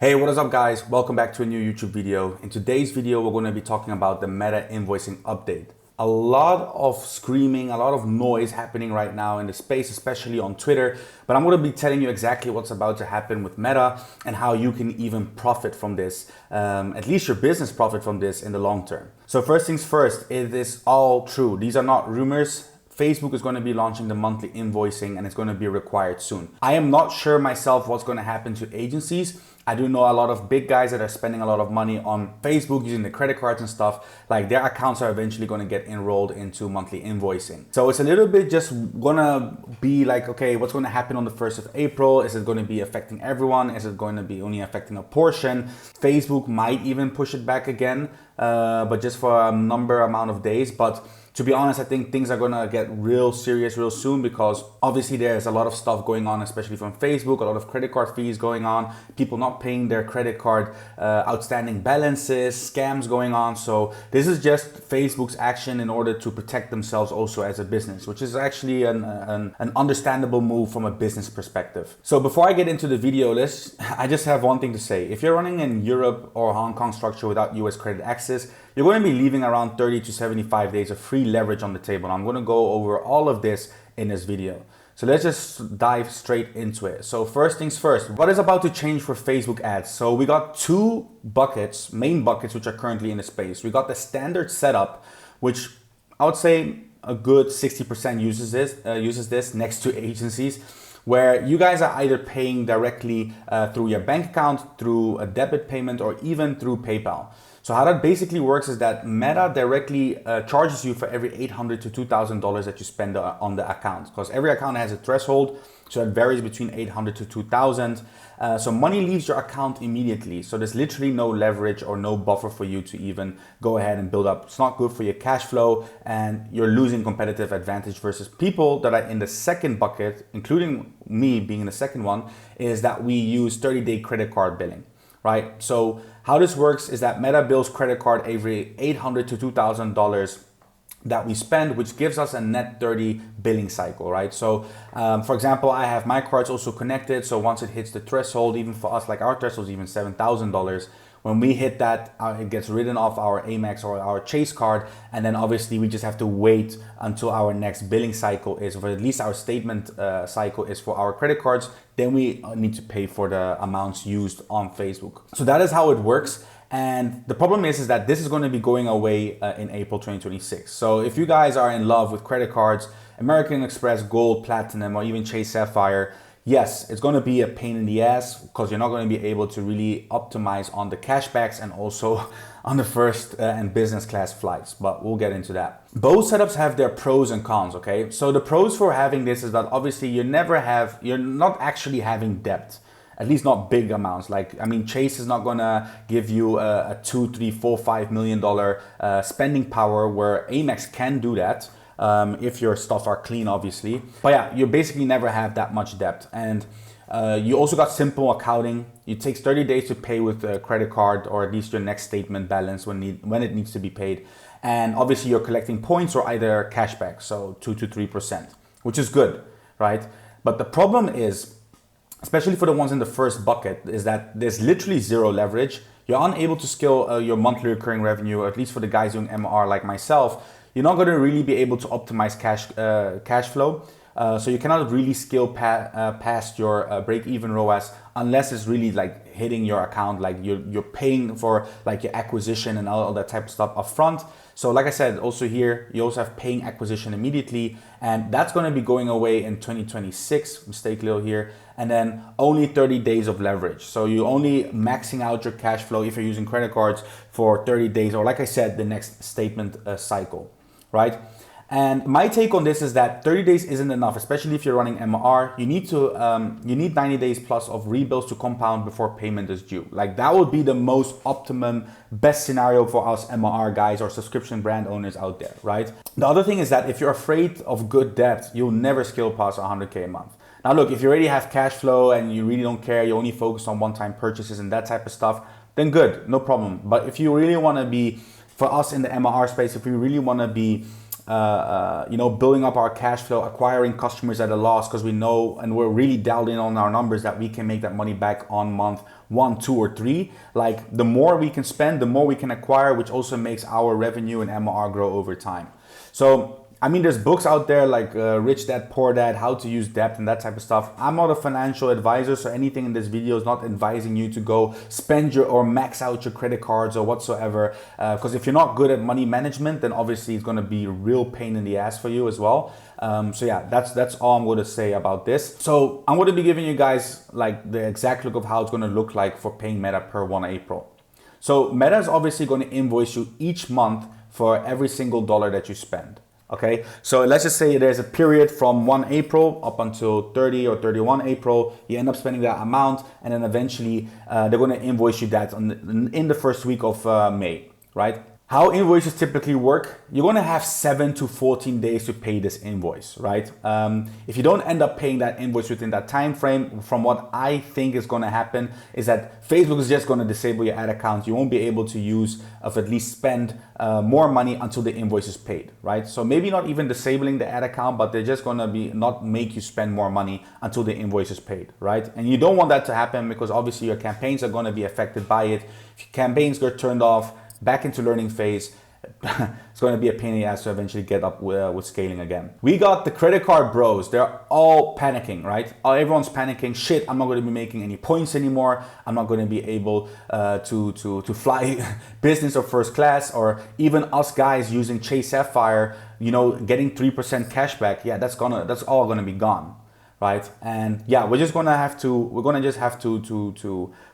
Hey, what is up guys? Welcome back to a new YouTube video. In today's video, we're going to be talking about the Meta invoicing update. A lot of screaming, a lot of noise happening right now in the space, especially on Twitter. But I'm going to be telling you exactly what's about to happen with Meta and how you can even profit from this, at least your business profit from this in the long term. So first things first, it is all true. These are not rumors. Facebook is going to be launching the monthly invoicing and it's going to be required soon. I am not sure myself what's going to happen to agencies. I do know a lot of big guys that are spending a lot of money on Facebook using the credit cards and stuff. Like their accounts are eventually going to get enrolled into monthly invoicing. So it's a little bit just going to be like, okay, what's going to happen on the 1st of April? Is it going to be affecting everyone? Is it going to be only affecting a portion? Facebook might even push it back again, but just for a amount of days. But to be honest, I think things are gonna get real serious real soon because obviously there's a lot of stuff going on, especially from Facebook, a lot of credit card fees going on, people not paying their credit card outstanding balances, scams going on. So this is just Facebook's action in order to protect themselves also as a business, which is actually an understandable move from a business perspective. So before I get into the video list, I just have one thing to say. If you're running in Europe or Hong Kong structure without US credit access, you're going to be leaving around 30 to 75 days of free leverage on the table. And I'm going to go over all of this in this video. So let's just dive straight into it. So first things first, what is about to change for Facebook ads? So we got two buckets, main buckets, which are currently in the space. We got the standard setup, which I would say a good 60% uses this next to agencies, where you guys are either paying directly through your bank account, through a debit payment, or even through PayPal. So how that basically works is that Meta directly charges you for every $800 to $2,000 that you spend on the account, because every account has a threshold, so it varies between $800 to $2,000. So money leaves your account immediately. So there's literally no leverage or no buffer for you to even go ahead and build up. It's not good for your cash flow and you're losing competitive advantage versus people that are in the second bucket, including me being in the second one, is that we use 30-day credit card billing, right? So how this works is that Meta bills credit card every $800 to $2,000 that we spend, which gives us a net 30 billing cycle, right? So for example, I have my cards also connected. So once it hits the threshold, even for us, like our threshold is even $7,000. When we hit that, it gets written off our Amex or our Chase card. And then obviously we just have to wait until our next billing cycle is, or at least our statement cycle is for our credit cards. Then we need to pay for the amounts used on Facebook. So that is how it works. And the problem is that this is going to be going away in April 2026. So if you guys are in love with credit cards, American Express, Gold, Platinum, or even Chase Sapphire, yes, it's going to be a pain in the ass because you're not going to be able to really optimize on the cashbacks and also on the first and business class flights, but we'll get into that. Both setups have their pros and cons, okay? So the pros for having this is that obviously you're not actually having debt. At least not big amounts. Like, I mean, Chase is not gonna give you a $2, $3, $4, $5 million spending power, where Amex can do that if your stuff are clean, obviously. But yeah, you basically never have that much debt. And you also got simple accounting. It takes 30 days to pay with a credit card, or at least your next statement balance when it needs to be paid. And obviously you're collecting points or either cashback, so 2 to 3%, which is good, right? But the problem is, especially for the ones in the first bucket, is that there's literally zero leverage. You're unable to scale your monthly recurring revenue, or at least for the guys doing MR like myself. You're not going to really be able to optimize cash flow. So you cannot really scale past your break-even ROAS unless it's really like hitting your account, like you're paying for like your acquisition and all that type of stuff upfront. So like I said, also here, you also have paying acquisition immediately, and that's going to be going away in 2026, mistake little here, and then only 30 days of leverage. So you're only maxing out your cash flow if you're using credit cards for 30 days, or like I said, the next statement cycle, right? And my take on this is that 30 days isn't enough, especially if you're running MR. You need 90 days plus of rebills to compound before payment is due. Like that would be the most optimum, best scenario for us MR guys or subscription brand owners out there, right? The other thing is that if you're afraid of good debt, you'll never scale past 100K a month. Now look, if you already have cash flow and you really don't care, you only focus on one-time purchases and that type of stuff, then good, no problem. But if you really want to be, for us in the MR space, if we really want to be building up our cash flow, acquiring customers at a loss, because we know and we're really dialed in on our numbers that we can make that money back on month 1, 2, or 3. Like the more we can spend, the more we can acquire, which also makes our revenue and MRR grow over time. So I mean, there's books out there like Rich Dad, Poor Dad, How to Use Debt and that type of stuff. I'm not a financial advisor, so anything in this video is not advising you to go spend your or max out your credit cards or whatsoever. Because if you're not good at money management, then obviously it's going to be a real pain in the ass for you as well. So yeah, that's all I'm going to say about this. So I'm going to be giving you guys like the exact look of how it's going to look like for paying Meta per 1 April. So Meta is obviously going to invoice you each month for every single dollar that you spend. Okay, so let's just say there's a period from 1 April up until 30 or 31 April, you end up spending that amount, and then eventually they're going to invoice you that in the first week of May, right? How invoices typically work, you're going to have 7 to 14 days to pay this invoice, right? If you don't end up paying that invoice within that time frame, from what I think is going to happen is that Facebook is just going to disable your ad account. You won't be able to use of at least spend more money until the invoice is paid, right? So maybe not even disabling the ad account, but they're just going to be not make you spend more money until the invoice is paid, right? And you don't want that to happen because obviously your campaigns are going to be affected by it. If your campaigns get turned off, back into learning phase, it's going to be a pain in the ass to eventually get up with scaling again. We got the credit card bros. They're all panicking, right? Everyone's panicking. Shit, I'm not going to be making any points anymore. I'm not going to be able to fly business or first class, or even us guys using Chase Sapphire, getting 3% cashback. Yeah, that's all going to be gone. Right? And yeah, we're just gonna have to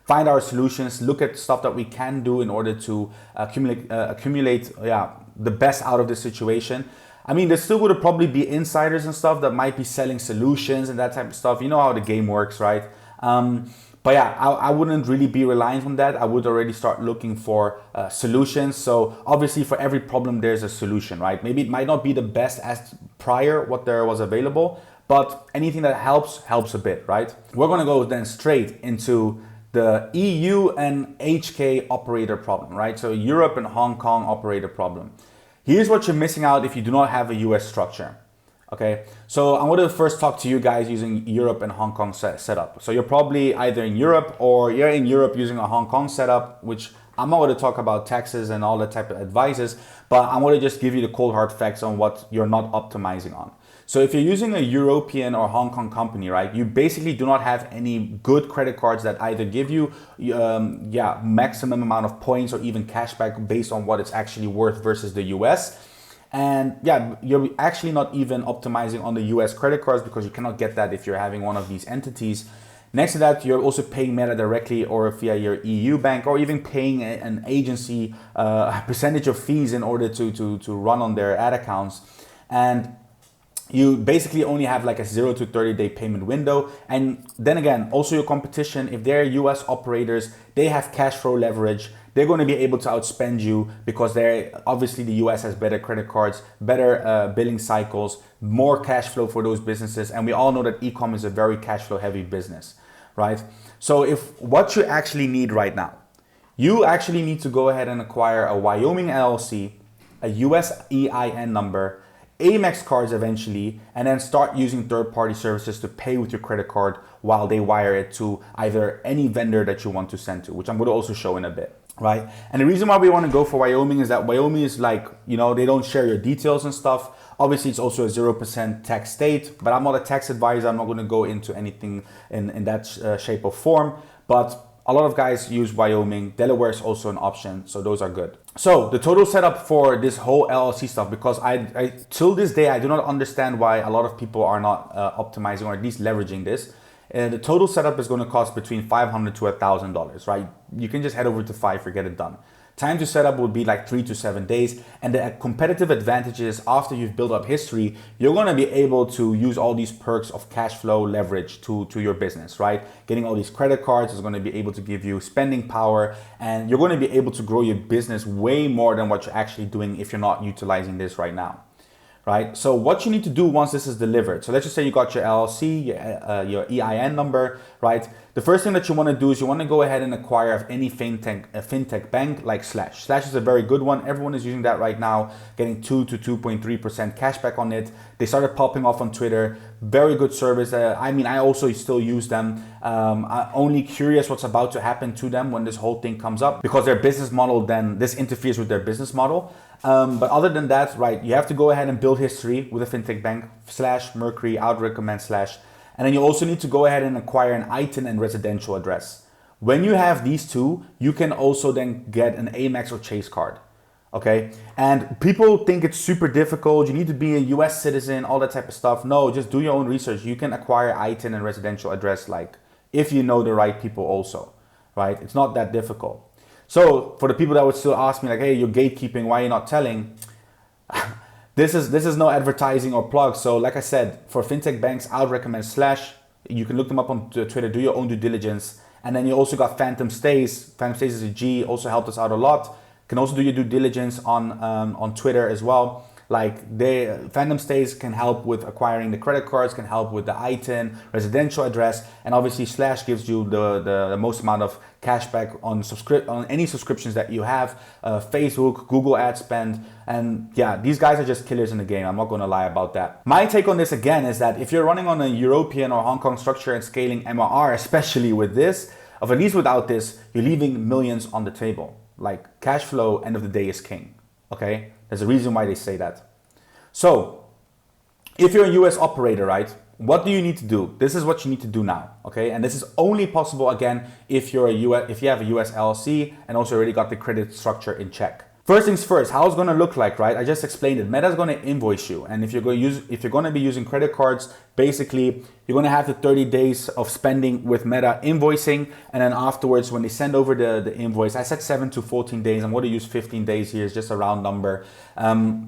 find our solutions, look at stuff that we can do in order to accumulate the best out of this situation. I mean, there still would probably be insiders and stuff that might be selling solutions and that type of stuff. You know how the game works, right? But yeah, I wouldn't really be reliant on that. I would already start looking for solutions. So obviously for every problem, there's a solution, right? Maybe it might not be the best as prior what there was available, but anything that helps a bit, right? We're gonna go then straight into the EU and HK operator problem, right? So Europe and Hong Kong operator problem. Here's what you're missing out if you do not have a US structure, okay? So I'm gonna first talk to you guys using Europe and Hong Kong setup. So you're probably either in Europe or you're in Europe using a Hong Kong setup, which I'm not gonna talk about taxes and all that type of advices, but I'm gonna just give you the cold hard facts on what you're not optimizing on. So if you're using a European or Hong Kong company, right, you basically do not have any good credit cards that either give you maximum amount of points or even cashback based on what it's actually worth versus the US. And yeah, you're actually not even optimizing on the US credit cards because you cannot get that if you're having one of these entities. Next to that, you're also paying Meta directly or via your EU bank, or even paying an agency a percentage of fees in order to run on their ad accounts. And you basically only have like a 0 to 30 day payment window. And then again, also your competition, if they're US operators, they have cash flow leverage. They're going to be able to outspend you because obviously the US has better credit cards, better billing cycles, more cash flow for those businesses. And we all know that e-com is a very cash flow heavy business, right? So what you actually need right now, you actually need to go ahead and acquire a Wyoming LLC, a US EIN number, Amex cards eventually, and then start using third-party services to pay with your credit card while they wire it to either any vendor that you want to send to, which I'm going to also show in a bit, right? And the reason why we want to go for Wyoming is that Wyoming is like, they don't share your details and stuff. Obviously, it's also a 0% tax state, but I'm not a tax advisor. I'm not going to go into anything in that shape or form, but a lot of guys use Wyoming. Delaware is also an option, so those are good. So the total setup for this whole LLC stuff, because I till this day, I do not understand why a lot of people are not optimizing or at least leveraging this. The total setup is going to cost between $500 to $1,000, right? You can just head over to Fiverr, get it done. Time to set up would be like 3 to 7 days. And the competitive advantages after you've built up history, you're going to be able to use all these perks of cash flow leverage to your business, right? Getting all these credit cards is going to be able to give you spending power, and you're going to be able to grow your business way more than what you're actually doing if you're not utilizing this right now. Right? So what you need to do once this is delivered. So let's just say you got your LLC, your EIN number, right? the first thing that you want to do is you want to go ahead and acquire of any fintech bank like Slash. Slash is a very good one. Everyone is using that right now, getting 2 to 2.3% cashback on it. They started popping off on Twitter. Very good service. I mean, I also still use them. I'm only curious what's about to happen to them when this whole thing comes up, because their business model, then this interferes with their business model. But other than that, right, you have to go ahead and build history with a fintech bank, Slash, Mercury, I would recommend Slash. And then you also need to go ahead and acquire an ITIN and residential address. When you have these two, you can also then get an Amex or Chase card. Okay, and people think it's super difficult. You need to be a US citizen, all that type of stuff. No, just do your own research. You can acquire ITIN and residential address, like if you know the right people also, right? It's not that difficult. So for the people that would still ask me like, hey, you're gatekeeping, why are you not telling? This is no advertising or plug. So like I said, for fintech banks, I would recommend Slash. You can look them up on Twitter, do your own due diligence. And then you also got Phantom Stays. Phantom Stays is a G, also helped us out a lot. Can also do your due diligence on Twitter as well. Like Phantom Stays can help with acquiring the credit cards, can help with the ITIN, residential address, and obviously Slash gives you the most amount of cashback on any subscriptions that you have, Facebook, Google ad spend, and yeah, these guys are just killers in the game. I'm not going to lie about that. My take on this again is that if you're running on a European or Hong Kong structure and scaling MRR, especially with this, or at least without this, you're leaving millions on the table. Like cash flow, end of the day, is king. Okay, there's a reason why they say that. So if you're a US operator, right, what do you need to do? This is what you need to do now. Okay, and this is only possible again if you're if you have a US LLC and also already got the credit structure in check. First things first, how it's going to look like, right? I just explained it. Meta is going to invoice you, and if you're going to be using credit cards, basically you're going to have the 30 days of spending with Meta invoicing, and then afterwards when they send over the invoice, I said 7 to 14 days. I'm going to use 15 days here. It's just a round number. You're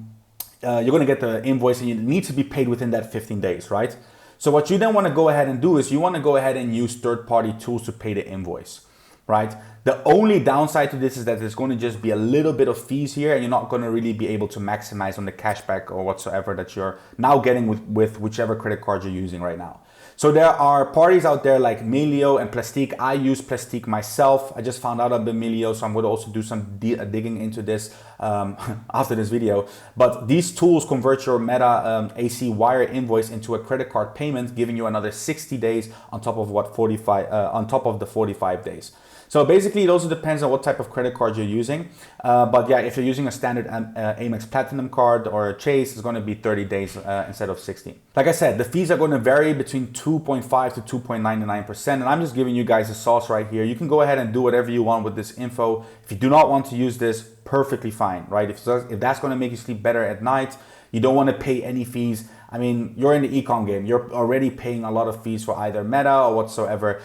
going to get the invoice, and you need to be paid within that 15 days, right? So what you then want to go ahead and do is you want to go ahead and use third-party tools to pay the invoice, right? The only downside to this is that there's going to just be a little bit of fees here, and you're not going to really be able to maximize on the cashback or whatsoever that you're now getting with whichever credit card you're using right now. So there are parties out there like Melio and Plastique. I use Plastique myself. I just found out about Melio, so I'm going to also do some digging into this after this video. But these tools convert your Meta AC wire invoice into a credit card payment, giving you another 60 days on top of on top of the 45 days. So basically, it also depends on what type of credit card you're using. But yeah, if you're using a standard Amex Platinum card or a Chase, it's going to be 30 days instead of 60. Like I said, the fees are going to vary between 2.5 to 2.99%. And I'm just giving you guys the sauce right here. You can go ahead and do whatever you want with this info. If you do not want to use this, perfectly fine, right? If that's going to make you sleep better at night, you don't want to pay any fees. I mean, you're in the econ game. You're already paying a lot of fees for either Meta or whatsoever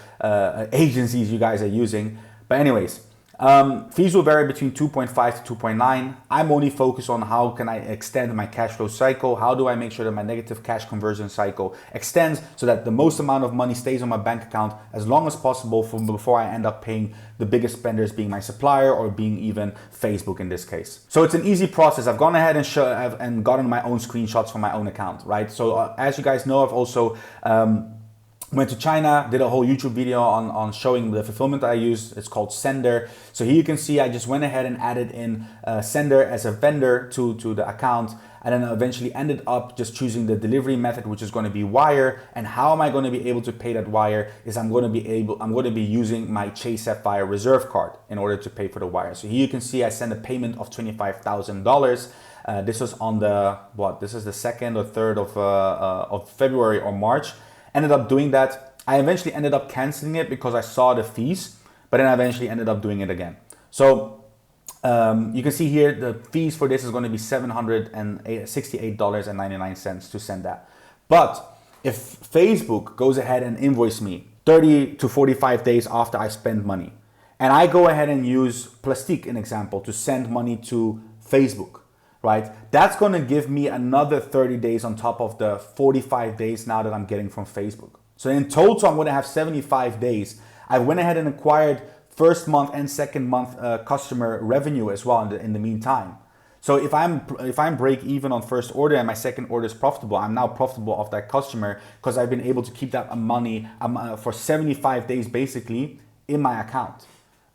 agencies you guys are using. But anyways, fees will vary between 2.5 to 2.9. I'm only focused on how can I extend my cash flow cycle. How do I make sure that my negative cash conversion cycle extends so that the most amount of money stays on my bank account as long as possible before I end up paying the biggest spenders, being my supplier or being even Facebook in this case. So it's an easy process. I've gone ahead and gotten my own screenshots from my own account, right? So as you guys know, I've also went to China, did a whole YouTube video on showing the fulfillment I use. It's called Sender. So here you can see I just went ahead and added in Sender as a vendor to the account, and then eventually ended up just choosing the delivery method, which is going to be wire. And how am I going to be able to pay that wire is I'm going to be using my Chase Sapphire Reserve card in order to pay for the wire. So here you can see I sent a payment of $25,000. This was on this is the 2nd or 3rd of February or March. Ended up doing that. I eventually ended up canceling it because I saw the fees, but then I eventually ended up doing it again. So you can see here the fees for this is going to be $768.99 to send that. But if Facebook goes ahead and invoice me 30 to 45 days after I spend money, and I go ahead and use Plastique, an example, to send money to Facebook, right? That's going to give me another 30 days on top of the 45 days now that I'm getting from Facebook. So in total, I'm going to have 75 days. I went ahead and acquired first month and second month customer revenue as well in the meantime. So if I'm break even on first order and my second order is profitable, I'm now profitable off that customer because I've been able to keep that money for 75 days basically in my account,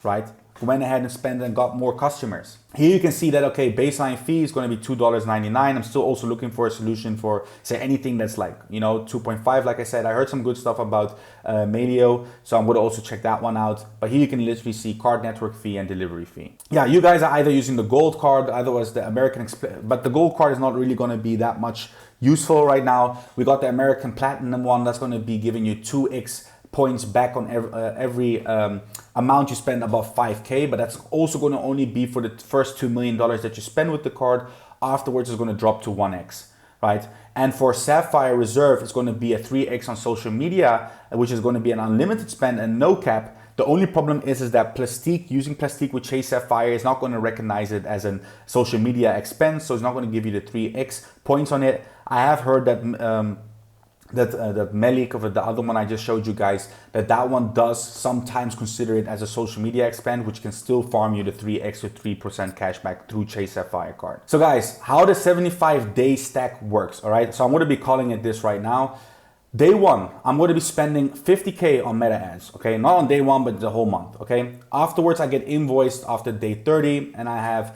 right? Went ahead and spent and got more customers. Here you can see that, okay, baseline fee is going to be $2.99. I'm still also looking for a solution for, say, anything that's like, 2.5. Like I said, I heard some good stuff about Melio, so I'm going to also check that one out. But here you can literally see card network fee and delivery fee. Yeah, you guys are either using the gold card, otherwise the American Express, but the gold card is not really going to be that much useful right now. We got the American Platinum one that's going to be giving you 2x points back on every amount you spend above 5K, but that's also going to only be for the first $2 million that you spend with the card. Afterwards, it's going to drop to 1x, right? And for Sapphire Reserve, it's going to be a 3x on social media, which is going to be an unlimited spend and no cap. The only problem is that Plastique, using Plastique with Chase Sapphire is not going to recognize it as a social media expense, so it's not going to give you the 3x points on it. I have heard that that Melik, of the other one I just showed you guys, that one does sometimes consider it as a social media expense, which can still farm you the 3x or 3% cashback through Chase Sapphire card. So guys, how the 75-day stack works, all right? So I'm going to be calling it this right now. Day one, I'm going to be spending 50K on meta ads, okay? Not on day one, but the whole month, okay? Afterwards, I get invoiced after day 30, and I have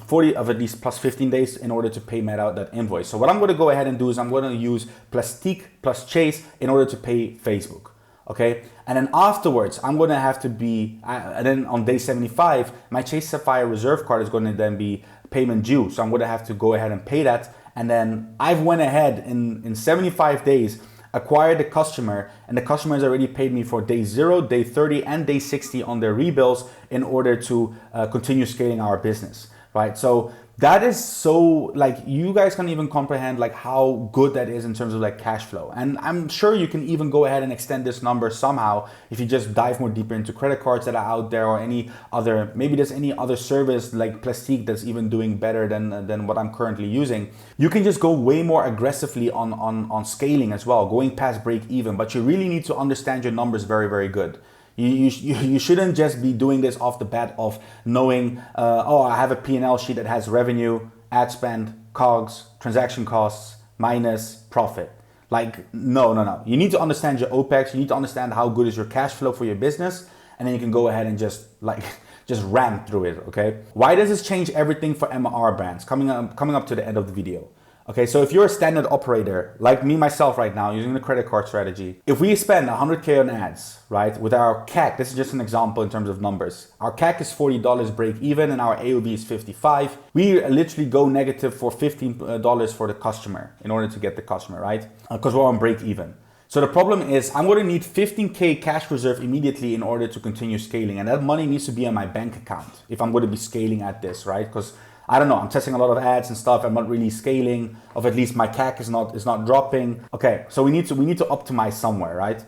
40 of at least plus 15 days in order to pay Meta that invoice. So what I'm going to go ahead and do is I'm going to use Plastique plus Chase in order to pay Facebook. Okay, and then afterwards I'm going to have to be, and then on day 75, my Chase Sapphire Reserve card is going to then be payment due. So I'm going to have to go ahead and pay that. And then I've went ahead in 75 days, acquired the customer, and the customer has already paid me for day 0, day 30, and day 60 on their rebills in order to continue scaling our business, right? So that is so, like, you guys can even comprehend like how good that is in terms of like cash flow. And I'm sure you can even go ahead and extend this number somehow if you just dive more deeper into credit cards that are out there, or any other, maybe there's any other service like Plastique that's even doing better than what I'm currently using. You can just go way more aggressively on scaling as well, going past break even, but you really need to understand your numbers very, very good. You shouldn't just be doing this off the bat of knowing, oh, I have a P&L sheet that has revenue, ad spend, COGS, transaction costs, minus profit. Like, no. You need to understand your OPEX. You need to understand how good is your cash flow for your business. And then you can go ahead and just ram through it, okay? Why does this change everything for MR brands? Coming up to the end of the video. Okay, so if you're a standard operator, like me, myself right now, using the credit card strategy, if we spend 100K on ads, right, with our CAC, this is just an example in terms of numbers. Our CAC is $40 break even and our AOV is 55. We literally go negative for $15 for the customer in order to get the customer, right? Because we're on break even. So the problem is I'm going to need 15K cash reserve immediately in order to continue scaling. And that money needs to be on my bank account if I'm going to be scaling at this, right? Because I don't know, I'm testing a lot of ads and stuff. I'm not really scaling, of at least my CAC is not dropping. Okay, so we need to optimize somewhere, right?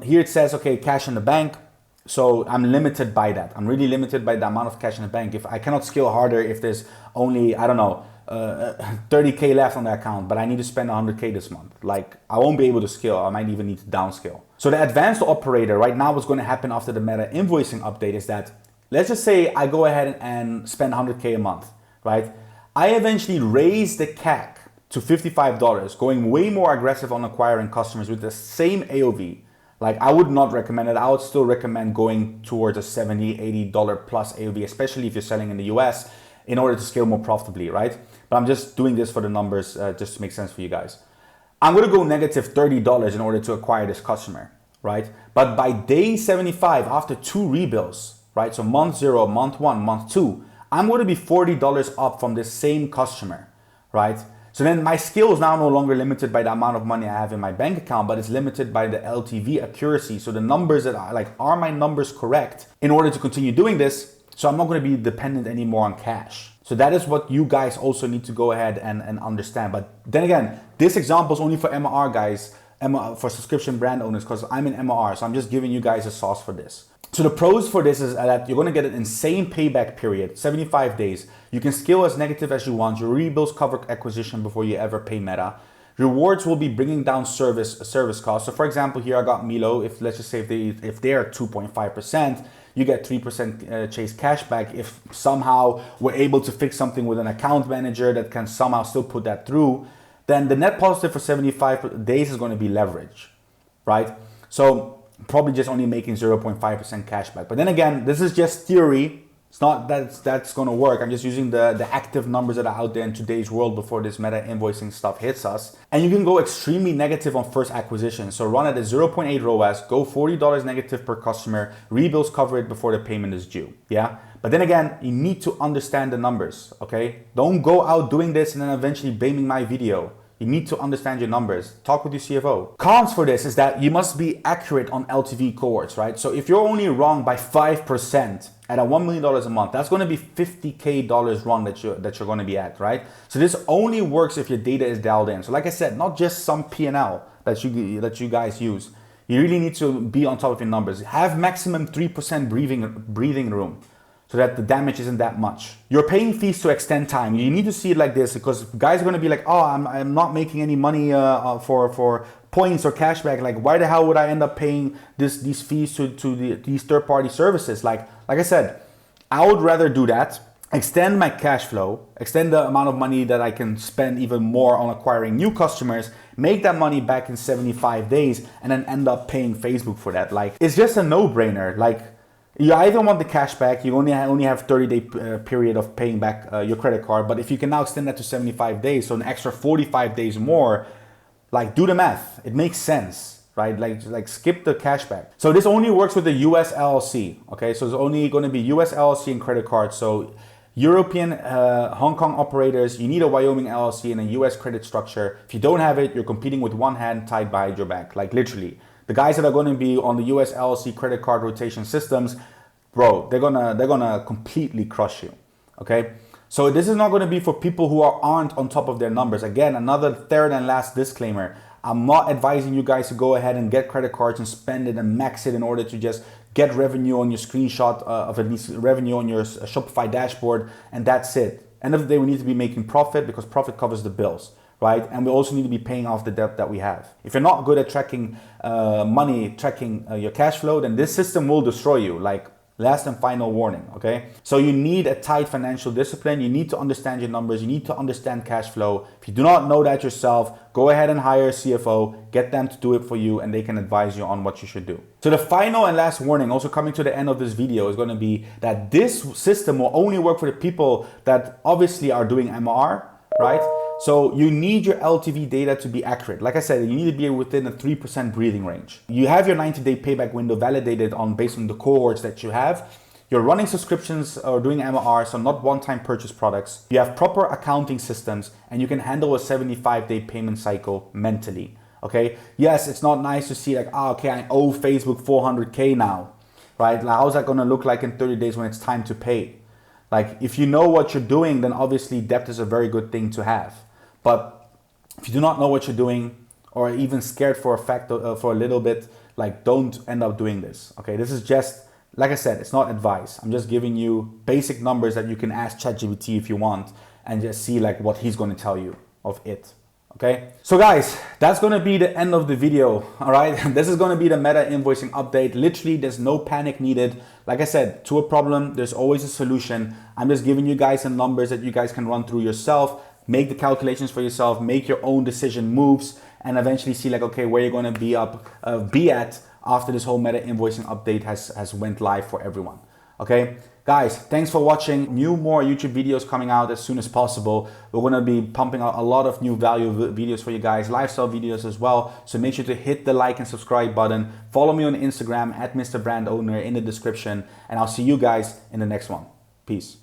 Here it says, okay, cash in the bank. So I'm limited by that. I'm really limited by the amount of cash in the bank. If I cannot scale harder, if there's only, I don't know, 30K left on the account, but I need to spend 100K this month. Like, I won't be able to scale. I might even need to downscale. So the advanced operator right now, what's going to happen after the Meta invoicing update is that, let's just say I go ahead and spend 100K a month, right? I eventually raise the CAC to $55, going way more aggressive on acquiring customers with the same AOV. Like, I would not recommend it. I would still recommend going towards a $70, $80 plus AOV, especially if you're selling in the US, in order to scale more profitably, right? But I'm just doing this for the numbers, just to make sense for you guys. I'm gonna go negative $30 in order to acquire this customer, right? But by day 75, after 2 rebills, right? So month 0, month 1, month 2, I'm going to be $40 up from this same customer, right? So then my scale is now no longer limited by the amount of money I have in my bank account, but it's limited by the LTV accuracy. So the numbers that are my numbers correct in order to continue doing this? So I'm not going to be dependent anymore on cash. So that is what you guys also need to go ahead and understand. But then again, this example is only for MR guys, for subscription brand owners, because I'm in MR. So I'm just giving you guys a sauce for this. So the pros for this is that you're going to get an insane payback period, 75 days. You can scale as negative as you want. Your rebills cover acquisition before you ever pay Meta. Rewards will be bringing down service costs. So for example, here I got Milo. If let's just say if they're 2.5%, you get 3% Chase cashback. If somehow we're able to fix something with an account manager that can somehow still put that through, then the net positive for 75 days is going to be leverage, right? So probably just only making 0.5% cashback. But then again, this is just theory. It's not that that's going to work. I'm just using the active numbers that are out there in today's world before this meta invoicing stuff hits us. And you can go extremely negative on first acquisition. So run at a 0.8 ROAS, go $40 negative per customer, rebills cover it before the payment is due. Yeah. But then again, you need to understand the numbers. Okay. Don't go out doing this and then eventually blaming my video. You need to understand your numbers. Talk with your CFO. Cons for this is that you must be accurate on LTV cohorts, right? So if you're only wrong by 5% at a $1 million a month, that's going to be $50K wrong that you're going to be at, right? So this only works if your data is dialed in. So like I said, not just some P&L that you guys use. You really need to be on top of your numbers. Have maximum 3% breathing room, so that the damage isn't that much. You're paying fees to extend time. You need to see it like this, because guys are gonna be like, oh, I'm not making any money for points or cashback. Like, why the hell would I end up paying these fees to these third-party services? Like I said, I would rather do that, extend my cash flow, extend the amount of money that I can spend even more on acquiring new customers, make that money back in 75 days, and then end up paying Facebook for that. Like, it's just a no-brainer. Like, you either want the cash back, you only have 30-day period of paying back your credit card, but if you can now extend that to 75 days, so an extra 45 days more, like, do the math. It makes sense, right? Like skip the cash back. So this only works with the US LLC, okay? So it's only going to be US LLC and credit cards. So European, Hong Kong operators, you need a Wyoming LLC and a US credit structure. If you don't have it, you're competing with one hand tied behind your back, like literally. The guys that are going to be on the US LLC credit card rotation systems, bro, they're gonna completely crush you. Okay, so this is not going to be for people who aren't on top of their numbers. Again, another third and last disclaimer: I'm not advising you guys to go ahead and get credit cards and spend it and max it in order to just get revenue on your screenshot of at least revenue on your Shopify dashboard, and that's it. End of the day, we need to be making profit, because profit covers the bills. Right? And we also need to be paying off the debt that we have. If you're not good at tracking money, tracking your cash flow, then this system will destroy you. Like, last and final warning, okay? So you need a tight financial discipline. You need to understand your numbers. You need to understand cash flow. If you do not know that yourself, go ahead and hire a CFO, get them to do it for you, and they can advise you on what you should do. So the final and last warning, also coming to the end of this video, is going to be that this system will only work for the people that obviously are doing MR, right? So you need your LTV data to be accurate. Like I said, you need to be within a 3% breathing range. You have your 90-day payback window validated based on the cohorts that you have. You're running subscriptions or doing MR, so not one-time purchase products. You have proper accounting systems, and you can handle a 75-day payment cycle mentally. Okay? Yes, it's not nice to see like, oh, okay, I owe Facebook 400K now, right? Now, how's that going to look like in 30 days when it's time to pay? Like, if you know what you're doing, then obviously debt is a very good thing to have. But if you do not know what you're doing, or even scared for a fact for a little bit, like, don't end up doing this. Okay, this is just, like I said, it's not advice. I'm just giving you basic numbers that you can ask ChatGPT if you want, and just see like what he's going to tell you of it. Okay, so guys, that's going to be the end of the video. All right, this is going to be the meta invoicing update. Literally, there's no panic needed. Like I said, to a problem, there's always a solution. I'm just giving you guys some numbers that you guys can run through yourself, make the calculations for yourself, make your own decision moves, and eventually see like, okay, where you're going to be at after this whole meta invoicing update has went live for everyone. Okay, guys, thanks for watching. More YouTube videos coming out as soon as possible. We're going to be pumping out a lot of new value videos for you guys, lifestyle videos as well. So make sure to hit the like and subscribe button. Follow me on Instagram at Mr. Brand Owner in the description, and I'll see you guys in the next one. Peace.